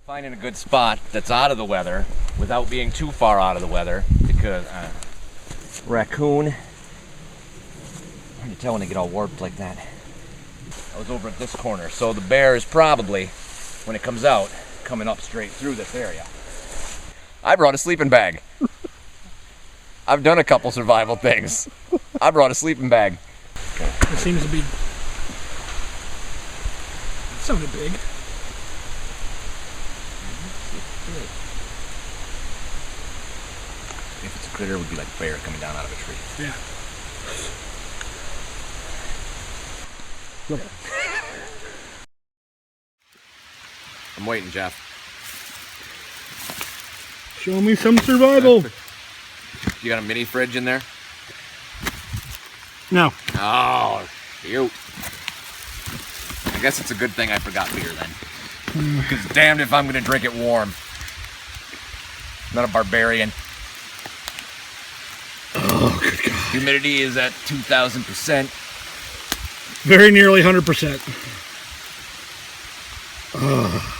Finding a good spot that's out of the weather without being too far out of the weather, because raccoon, hard to tell when they get all warped like that. I was over at this corner, so the bear is probably, when it comes out, coming up straight through this area. I brought a sleeping bag. I've done a couple survival things. I brought a sleeping bag. It seems to be something big. If it's a critter, it would be like a bear coming down out of a tree. Yeah. I'm waiting, Jeff. Show me some survival. You got a mini fridge in there? No. Oh, shoot. I guess it's a good thing I forgot beer then. Because damned if I'm going to drink it warm. I'm not a barbarian. Oh, good God. Humidity is at 2,000%. Very nearly 100%. Oh.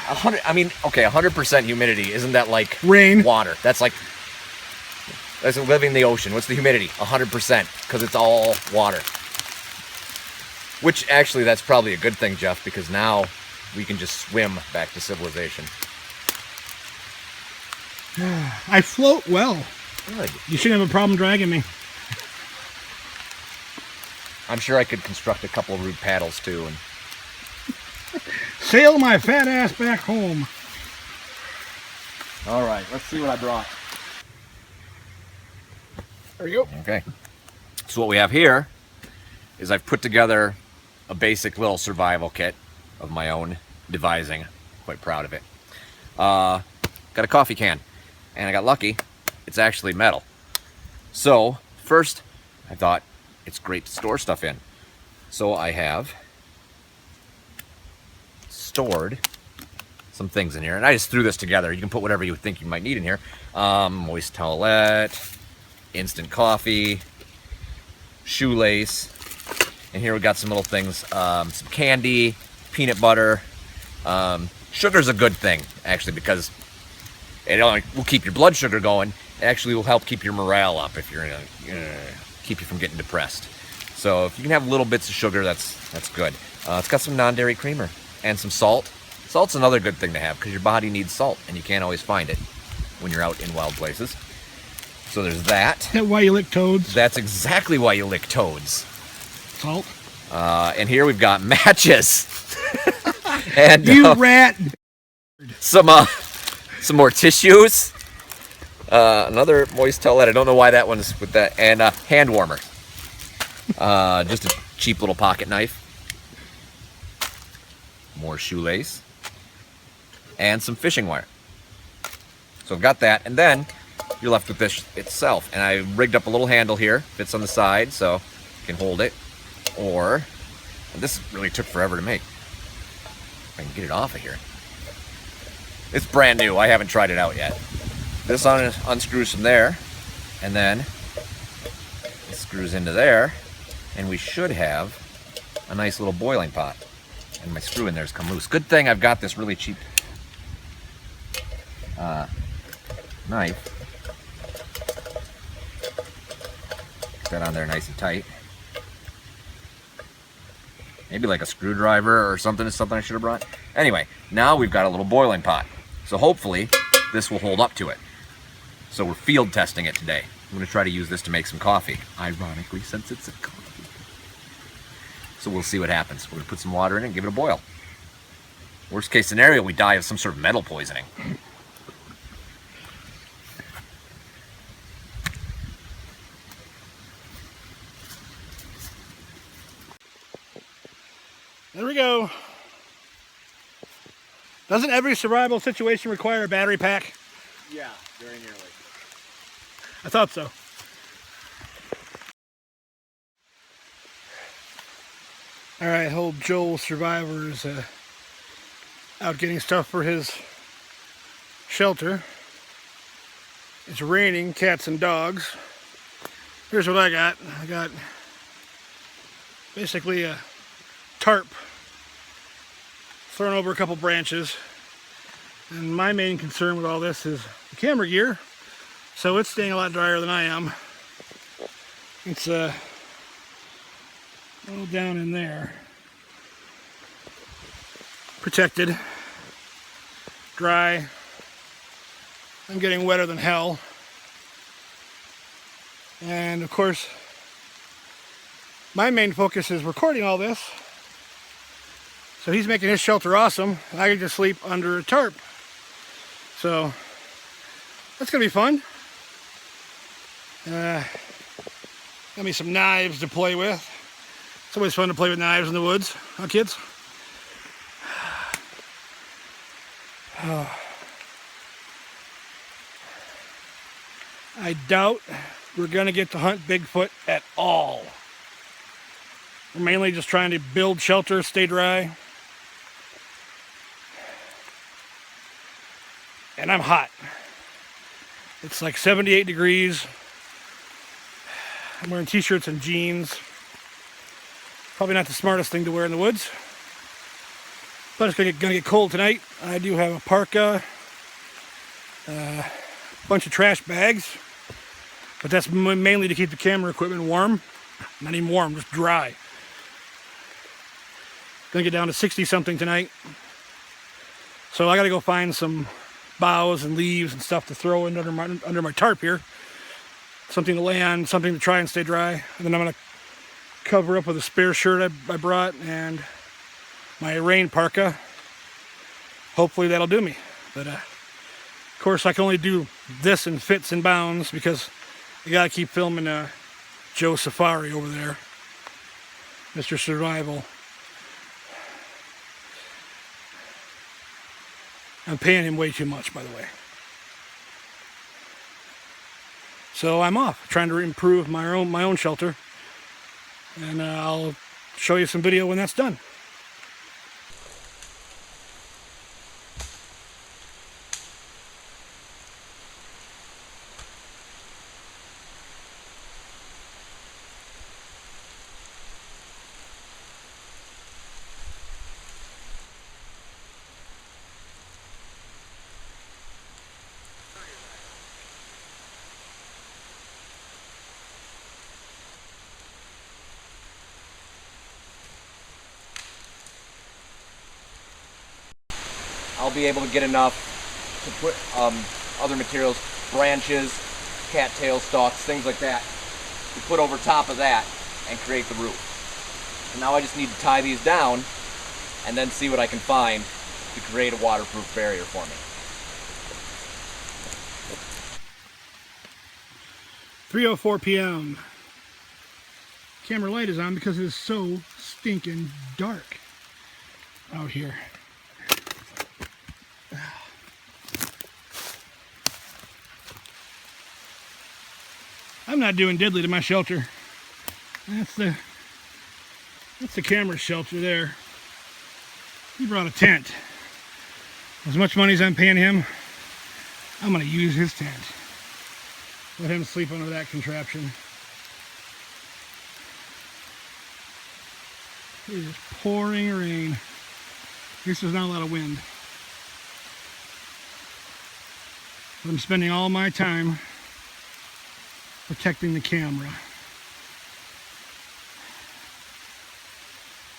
100. I mean, okay, 100% humidity. Isn't that like rain? Water. That's like living in the ocean. What's the humidity? 100%, because it's all water. Which actually, that's probably a good thing, Jeff, because now we can just swim back to civilization. I float well. Good. You shouldn't have a problem dragging me. I'm sure I could construct a couple of rude paddles too, and sail my fat ass back home. all right, let's see what I brought. There you go. Okay. So what we have here is I've put together a basic little survival kit of my own devising. Quite proud of it. Got a coffee can, and I got lucky. It's actually metal. So first, I thought it's great to store stuff in. So I have stored some things in here, and I just threw this together. You can put whatever you think you might need in here. Moist towelette, instant coffee, shoelace, and here we got some little things, some candy, peanut butter. Sugar's a good thing, actually, because it only will keep your blood sugar going. It actually will help keep your morale up if you're keep you from getting depressed. So if you can have little bits of sugar, that's good. It's got some non-dairy creamer and some salt. Salt's another good thing to have because your body needs salt, and you can't always find it when you're out in wild places. So there's that. Is that why you lick toads? That's exactly why you lick toads. Salt. And here we've got matches. And you rat. Some more tissues. Another moist towelette. I don't know why that one's with that. And a hand warmer. Just a cheap little pocket knife. More shoelace. And some fishing wire. So I've got that. And then you're left with this itself. And I rigged up a little handle here. Fits on the side so you can hold it. Or, this really took forever to make. If I can get it off of here. It's brand new. I haven't tried it out yet. This unscrews from there, and then it screws into there, and we should have a nice little boiling pot. And my screw in there's come loose. Good thing I've got this really cheap knife. Get that on there nice and tight. Maybe like a screwdriver or something is something I should have brought. Anyway, now we've got a little boiling pot. So hopefully this will hold up to it. So we're field testing it today. I'm going to try to use this to make some coffee. Ironically, since it's a coffee. So we'll see what happens. We're going to put some water in it and give it a boil. Worst case scenario, we die of some sort of metal poisoning. There we go. Doesn't every survival situation require a battery pack? Yeah, very nearly. I thought so. All right, old Joel Survivor is out getting stuff for his shelter. It's raining cats and dogs. Here's what I got. I got basically a tarp thrown over a couple branches. And my main concern with all this is the camera gear. So it's staying a lot drier than I am. It's all down in there. Protected. Dry. I'm getting wetter than hell. And of course, my main focus is recording all this. So he's making his shelter awesome. I can just sleep under a tarp. So that's gonna be fun. Got me some knives to play with. It's always fun to play with knives in the woods, huh, kids? I doubt we're gonna get to hunt Bigfoot at all. We're mainly just trying to build shelter, stay dry. And I'm hot. It's like 78 degrees. I'm wearing t-shirts and jeans. Probably not the smartest thing to wear in the woods. But it's gonna get cold tonight. I do have a parka, a bunch of trash bags. But that's mainly to keep the camera equipment warm. Not even warm, just dry. Gonna get down to 60 something tonight. So I gotta go find some boughs and leaves and stuff to throw in under my tarp here. Something to lay on, something to try and stay dry. And then I'm gonna cover up with a spare shirt I brought and my rain parka. Hopefully that'll do me. But of course I can only do this in fits and bounds because I gotta keep filming Joe Safari over there. Mr. Survival. I'm paying him way too much, by the way. So I'm off, trying to improve my own shelter. And I'll show you some video when that's done. I'll be able to get enough to put other materials, branches, cattail stalks, things like that, to put over top of that and create the roof. So now I just need to tie these down and then see what I can find to create a waterproof barrier for me. 3:04 p.m. Camera light is on because it is so stinking dark out here. I'm not doing diddly to my shelter. That's the camera shelter there. He brought a tent. As much money as I'm paying him, I'm gonna use his tent. Let him sleep under that contraption. It is pouring rain. At least there's not a lot of wind. But I'm spending all my time protecting the camera.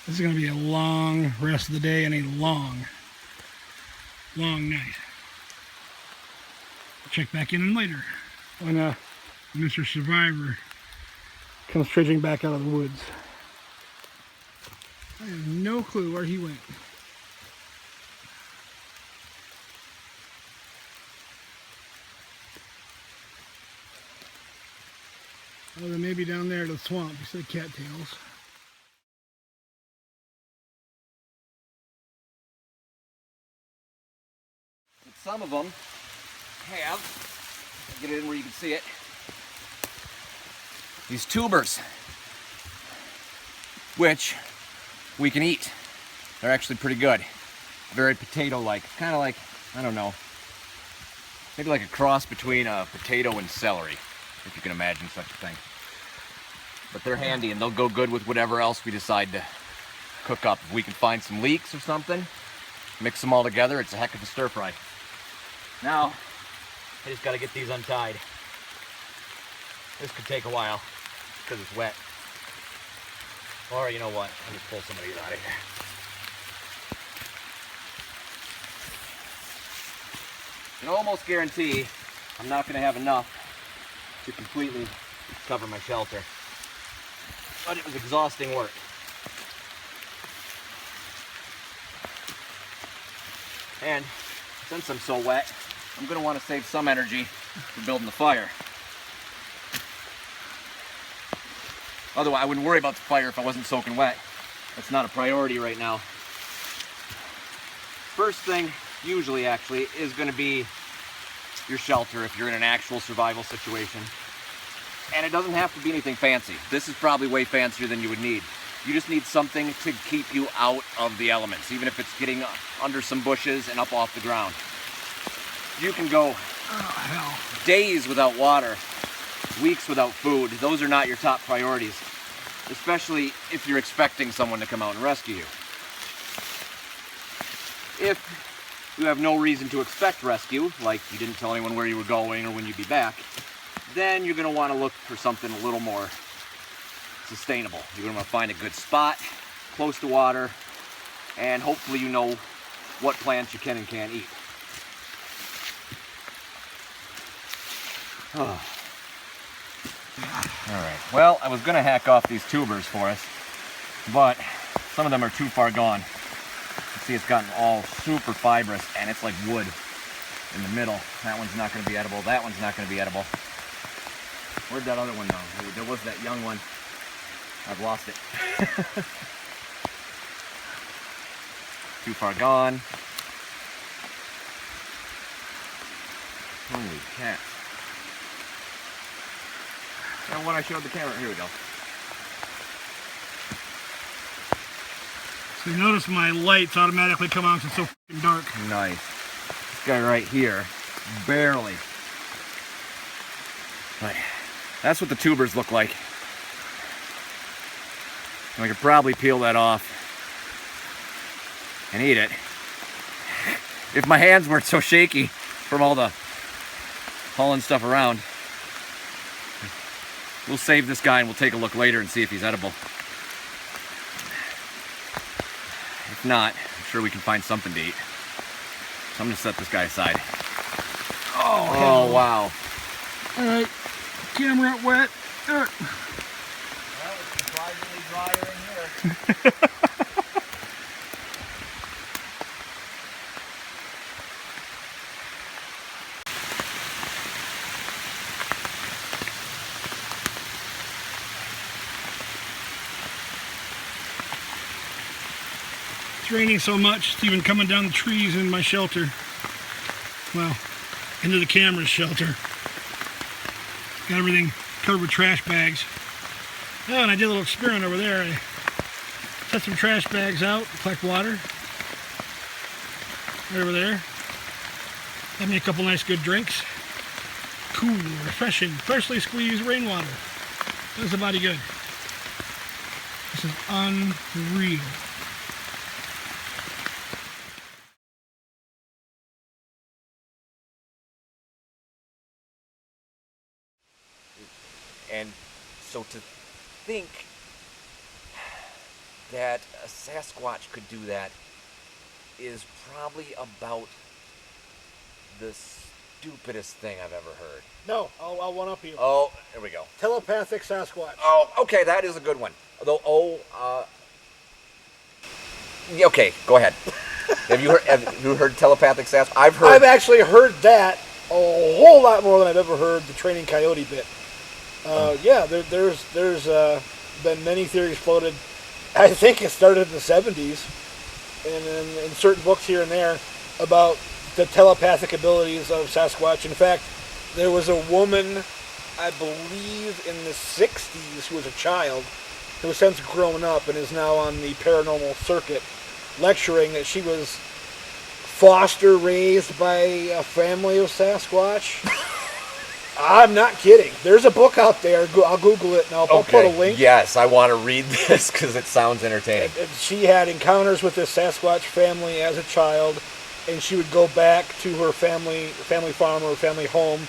This is going to be a long rest of the day and a long night. I'll check back in later when Mr. Survivor comes trudging back out of the woods. I have no clue where he went. Other than maybe down there to the swamp. You said cattails. Some of them have, I'll get it in where you can see it, these tubers, which we can eat. They're actually pretty good. Very potato-like. It's kind of like, I don't know, maybe like a cross between a potato and celery, if you can imagine such a thing. But they're handy and they'll go good with whatever else we decide to cook up. If we can find some leeks or something, Mix them all together. It's a heck of a stir fry. Now, I just got to get these untied. This could take a while because it's wet. Or you know what? I'll just pull some of these out of here. I can almost guarantee I'm not going to have enough to completely cover my shelter. But it was exhausting work. And since I'm so wet, I'm going to want to save some energy for building the fire. Otherwise, I wouldn't worry about the fire if I wasn't soaking wet. That's not a priority right now. First thing, usually actually, is going to be your shelter if you're in an actual survival situation. And it doesn't have to be anything fancy. This is probably way fancier than you would need. You just need something to keep you out of the elements, even if it's getting under some bushes and up off the ground. You can go days without water, weeks without food. Those are not your top priorities, especially if you're expecting someone to come out and rescue you. If you have no reason to expect rescue, like you didn't tell anyone where you were going or when you'd be back, then you're going to want to look for something a little more sustainable. You're going to want to find a good spot, close to water, and hopefully you know what plants you can and can't eat. Oh. Alright, well, I was going to hack off these tubers for us, but some of them are too far gone. You see it's gotten all super fibrous, and it's like wood in the middle. That one's not going to be edible, that one's not going to be edible. Where'd that other one go? There was that young one. I've lost it. Too far gone. Holy cat. And when I showed the camera, here we go. So you notice my lights automatically come on because it's so fucking dark. Nice. This guy right here, barely. But that's what the tubers look like. I could probably peel that off and eat it. If my hands weren't so shaky from all the hauling stuff around. We'll save this guy and we'll take a look later and see if he's edible. If not, I'm sure we can find something to eat. So I'm gonna set this guy aside. Oh wow. Alright, camera wet. Well, it's surprisingly drier in here. It's raining so much, it's even coming down the trees in my shelter. Well, into the camera's shelter. Got everything covered with trash bags. Oh, and I did a little experiment over there. I set some trash bags out to collect water. Right over there. Had me a couple nice good drinks. Cool, refreshing, freshly squeezed rainwater. Does the body good. This is unreal. And so to think that a Sasquatch could do that is probably about the stupidest thing I've ever heard. No, I'll one up you. Oh, there we go. Telepathic Sasquatch. Oh, okay, that is a good one. Although, yeah, okay, go ahead. Have you heard telepathic Sasquatch? I've actually heard that a whole lot more than I've ever heard the training coyote bit. Yeah, there's been many theories floated. I think it started in the 70s, and in certain books here and there about the telepathic abilities of Sasquatch. In fact, there was a woman, I believe in the 60s, who was a child, who has since grown up and is now on the paranormal circuit, lecturing that she was foster raised by a family of Sasquatch. I'm not kidding. There's a book out there. I'll Google it and I'll put a link. Yes, I want to read this because it sounds entertaining. And she had encounters with this Sasquatch family as a child, and she would go back to her family farm or family home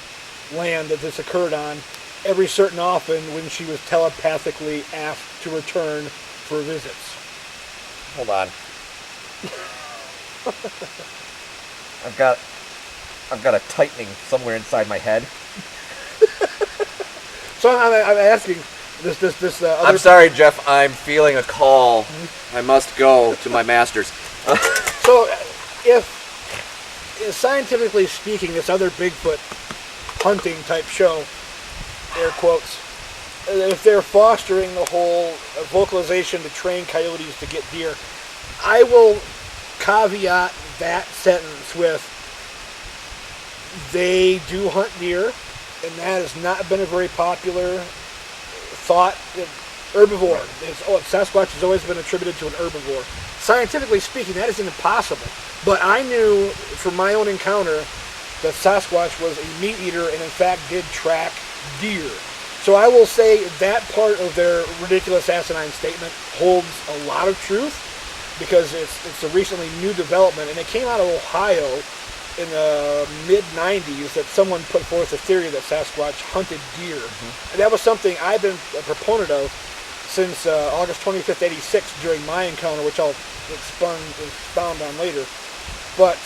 land that this occurred on every certain often when she was telepathically asked to return for visits. Hold on. I've got a tightening somewhere inside my head. So I'm asking this other... I'm sorry, Jeff. I'm feeling a call. I must go to my master's. So, if scientifically speaking, this other Bigfoot hunting type show, air quotes, if they're fostering the whole vocalization to train coyotes to get deer, I will caveat that sentence with they do hunt deer, and that has not been a very popular thought. Herbivore. Sasquatch has always been attributed to an herbivore. Scientifically speaking, that is impossible. But I knew from my own encounter that Sasquatch was a meat eater and in fact did track deer. So I will say that part of their ridiculous asinine statement holds a lot of truth because it's a recently new development, and it came out of Ohio in the mid-90s that someone put forth a theory that Sasquatch hunted deer. Mm-hmm. And that was something I've been a proponent of since August 25th, 86 during my encounter, which I'll expound on later. But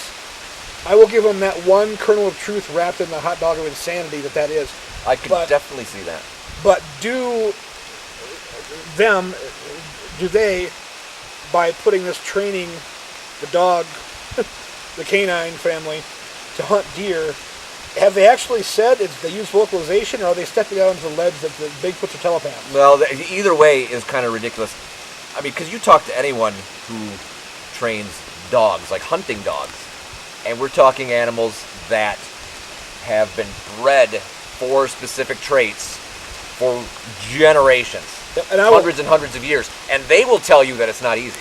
I will give them that one kernel of truth wrapped in the hot dog of insanity that is. I could definitely see that. But do they, by putting this training, the dog, the canine family, to hunt deer, have they actually said they use vocalization, or are they stepping out into the ledge that the Bigfoots are telepaths? Well, either way is kind of ridiculous. I mean, because you talk to anyone who trains dogs, like hunting dogs, and we're talking animals that have been bred for specific traits for generations, and hundreds and hundreds of years, and they will tell you that it's not easy.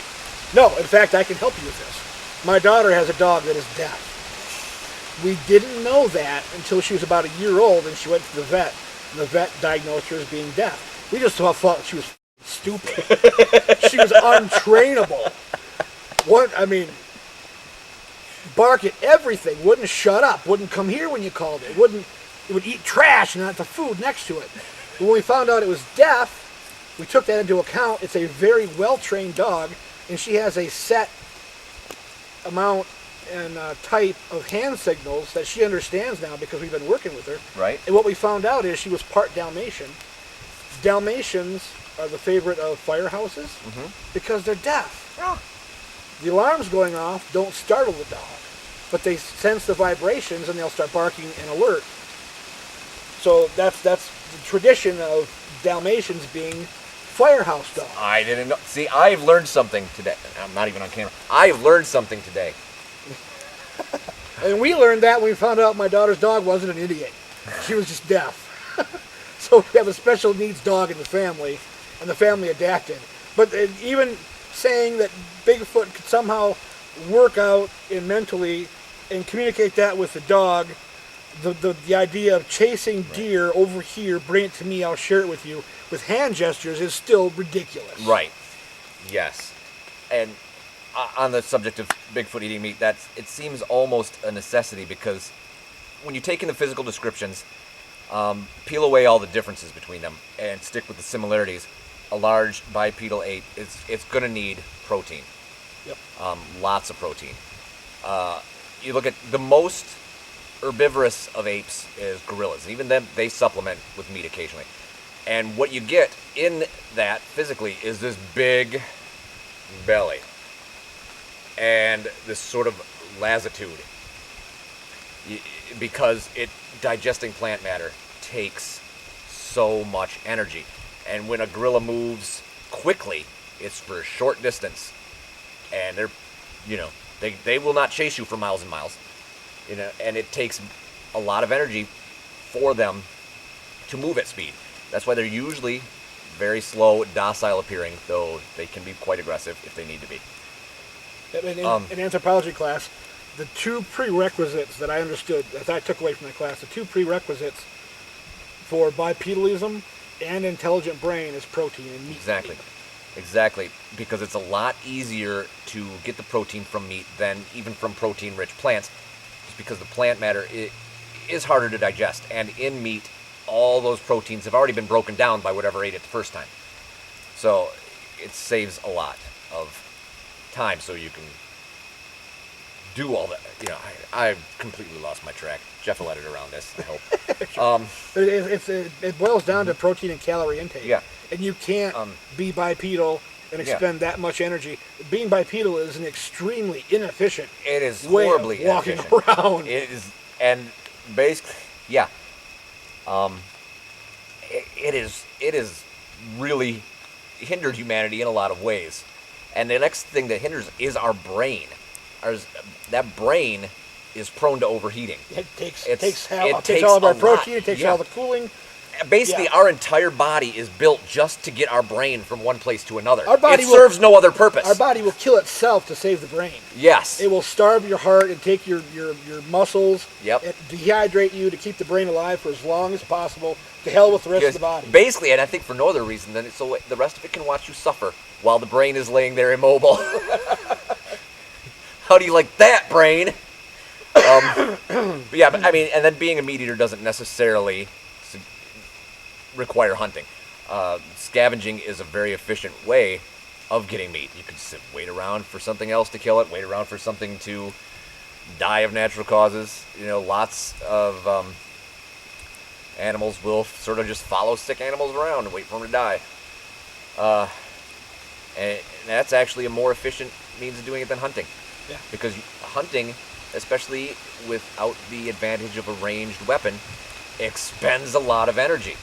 No, in fact, I can help you with this. My daughter has a dog that is deaf. We didn't know that until she was about a year old, and she went to the vet, and the vet diagnosed her as being deaf. We just thought she was stupid. She was untrainable. Bark at everything, wouldn't shut up, wouldn't come here when you called it, it would eat trash and not the food next to it. But when we found out it was deaf, we took that into account. It's a very well-trained dog, and she has a set amount and type of hand signals that she understands now because we've been working with her. Right. And what we found out is she was part Dalmatian. Dalmatians are the favorite of firehouses because they're deaf. Oh. The alarms going off don't startle the dog, but they sense the vibrations and they'll start barking and alert. So that's the tradition of Dalmatians being firehouse dogs. I didn't know. See, I've learned something today. I'm not even on camera. I've learned something today. And we learned that when we found out my daughter's dog wasn't an idiot. She was just deaf. So we have a special needs dog in the family, and the family adapted. But even saying that Bigfoot could somehow work out mentally and communicate that with the dog, the idea of chasing deer over here, bring it to me, I'll share it with you, with hand gestures is still ridiculous. Right. Yes. And on the subject of Bigfoot eating meat, it seems almost a necessity because when you take in the physical descriptions, peel away all the differences between them and stick with the similarities, a large bipedal ape it's going to need protein. Yep. Lots of protein. You look at the most herbivorous of apes is gorillas. Even them, they supplement with meat occasionally. And what you get in that physically is this big belly and this sort of lassitude, because digesting plant matter takes so much energy. And when a gorilla moves quickly, it's for a short distance, and they will not chase you for miles and miles, and it takes a lot of energy for them to move at speed. That's why they're usually very slow, docile appearing, though they can be quite aggressive if they need to be. In anthropology class, the two prerequisites that I understood, that I took away from that class, the two prerequisites for bipedalism and intelligent brain is protein and meat. Exactly, because it's a lot easier to get the protein from meat than even from protein-rich plants, just because the plant matter is harder to digest, and in meat, all those proteins have already been broken down by whatever ate it the first time. So it saves a lot of time, so you can do all that. You know, I completely lost my track. Jeff will edit around this, I hope. It boils down to protein and calorie intake. Yeah. And you can't be bipedal and expend that much energy. Being bipedal is an extremely inefficient way horribly of walking inefficient. around. It is, and basically, yeah. It is really hindered humanity in a lot of ways. And the next thing that hinders is our brain. That brain is prone to overheating. It takes all of our protein, it takes all the cooling. Basically, our entire body is built just to get our brain from one place to another. It serves no other purpose. Our body will kill itself to save the brain. Yes. It will starve your heart and take your muscles. Yep. And dehydrate you to keep the brain alive for as long as possible. To hell with the rest of the body. Basically, and I think for no other reason than so the rest of it can watch you suffer while the brain is laying there immobile. How do you like that, brain? Yeah, but I mean, and then being a meat eater doesn't necessarily require hunting. Scavenging is a very efficient way of getting meat. You could wait around for something else to kill it, wait around for something to die of natural causes. You know, lots of animals will sort of just follow sick animals around and wait for them to die. And that's actually a more efficient means of doing it than hunting. Yeah. Because hunting, especially without the advantage of a ranged weapon, expends a lot of energy.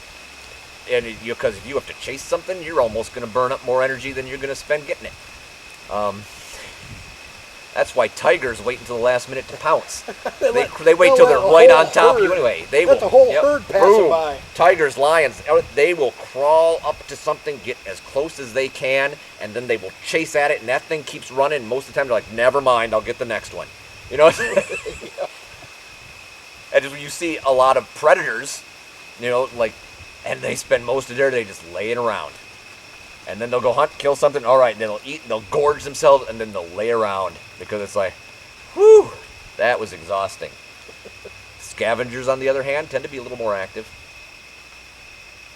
And because if you have to chase something, you're almost going to burn up more energy than you're going to spend getting it. That's why tigers wait until the last minute to pounce. They wait till they're right on top of you anyway. They let the whole herd pass them by. Tigers, lions, they will crawl up to something, get as close as they can, and then they will chase at it, and that thing keeps running. And most of the time, they're like, never mind, I'll get the next one. You know? And just when you see a lot of predators, you know, like, and they spend most of their day just laying around. And then they'll go hunt, kill something, all right, and then they'll eat, and they'll gorge themselves, and then they'll lay around. Because it's like, whew, that was exhausting. Scavengers, on the other hand, tend to be a little more active.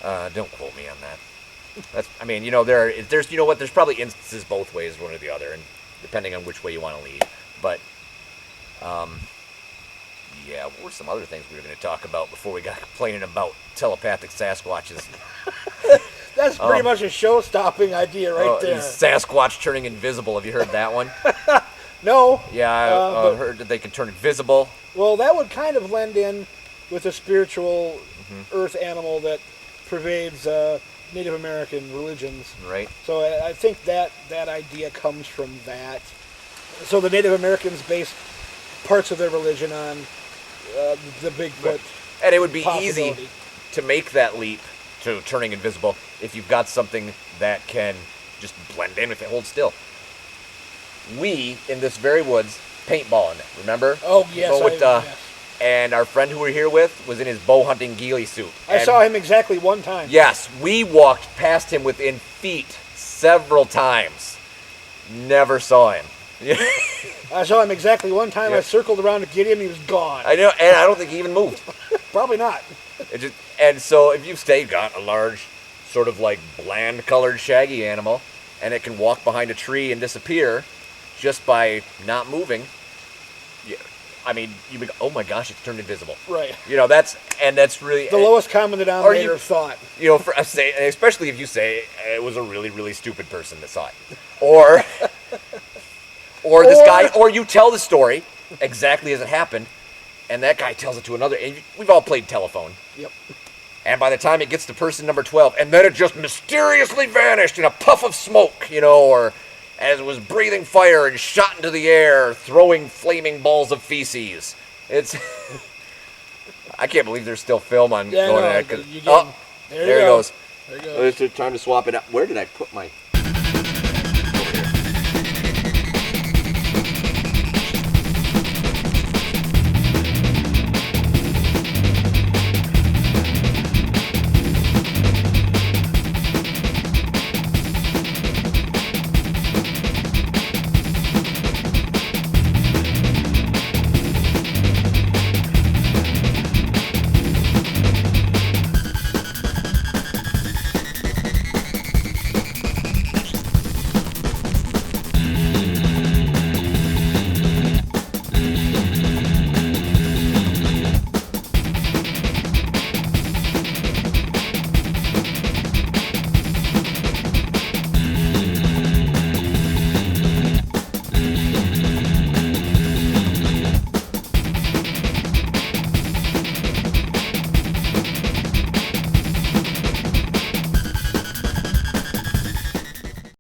Don't quote me on that. I mean, you know, there's, you know what, there's probably instances both ways, one or the other, and depending on which way you want to lead. But, yeah, what were some other things we were going to talk about before we got complaining about telepathic Sasquatches? That's pretty much a show-stopping idea right there. Sasquatch turning invisible. Have you heard that one? No. Yeah, I heard that they can turn invisible. Well, that would kind of blend in with the spiritual earth animal that pervades Native American religions. Right. So I think that idea comes from that. So the Native Americans based parts of their religion on the Bigfoot. Right. And it would be easy to make that leap to turning invisible if you've got something that can just blend in if it holds still. We, in this very woods, paintballing it, remember? Oh, yes. Yes. And our friend who we're here with was in his bow hunting ghillie suit. I saw him exactly one time. Yes, we walked past him within feet several times. Never saw him. I saw him exactly one time. Yep. I circled around to get him. He was gone. I know, and I don't think he even moved. Probably not. And so if you've got a large, sort of like bland-colored shaggy animal, and it can walk behind a tree and disappear just by not moving, I mean, you would go, oh my gosh, it's turned invisible. Right. You know, that's really... The lowest common denominator of thought. You know, especially if you say it was a really, really stupid person that saw it. Or this guy, or you tell the story exactly as it happened, and that guy tells it to another. And we've all played telephone. Yep. And by the time it gets to person number 12, and then it just mysteriously vanished in a puff of smoke, you know, or as it was breathing fire and shot into the air, throwing flaming balls of feces. It's... I can't believe there's still film on going on that. There he goes. It's time to swap it out. Where did I put my...